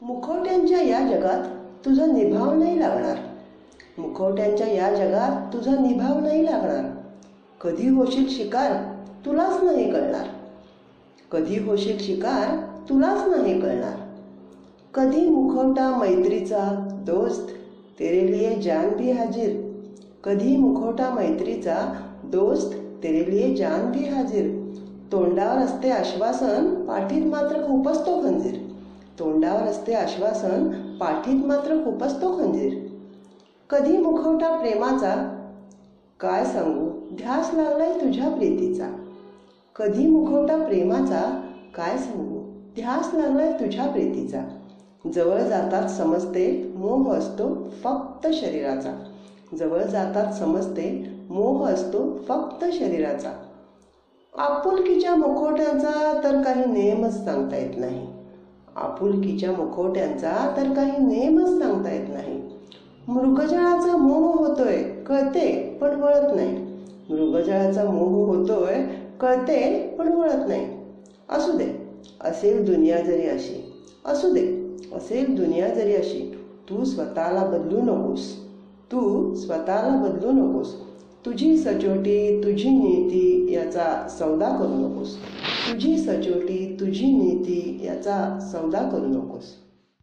मुखवट्यांच्या या जगात तुझा निभाव नाही लागणार. मुखवट्यांच्या या जगात तुझा निभाव नाही लागणार. कधी होशील शिकार तुलाच नाही कळणार. कधी होशील शिकार तुलाच नाही कळणार. कधी मुखवटा मैत्रीचा दोस्त तेरे लिए जान भी हाजिर. कधी मुखवटा मैत्रीचा दोस्त तेरे लिए जान भी हाजिर. तोंडावर असते आश्वासन पाठीत मात्र खुपसतो खंजीर. तोंडावर असते आश्वासन पाठीत मात्र खुपसतो खंजीर. कधी मुखवटा प्रेमाचा काय सांगू ध्यास लागलाय तुझ्या प्रीतीचा. कधी मुखवटा प्रेमाचा काय सांगू ध्यास लागलाय तुझ्या प्रीतीचा. जवळ जातात समजते मोह असतो फक्त शरीराचा. जवळ जातात समजते मोह असतो फक्त शरीराचा. आपुलकीच्या मुखवट्यांचा तर काही नेमच सांगता येत नाही. आपुलकीच्या मुखवट्यांचा तर काही नेमच सांगता येत नाही. मृगजळाचा मोह होतोय कळते पण वळत नाही. मृगजळाचा मोह होतोय कळते पण वळत नाही. असू दे असेल दुनिया जरी अशी. असू दे असेल दुनिया जरी अशी. तू स्वतःला बदलू नकोस. तू स्वतःला बदलू नकोस. तुझी सचोटी तुझी नीती याचा सौदा करू नकोस. तुझी सचोटी तुझी नीती याचा सौदा करू नकोस.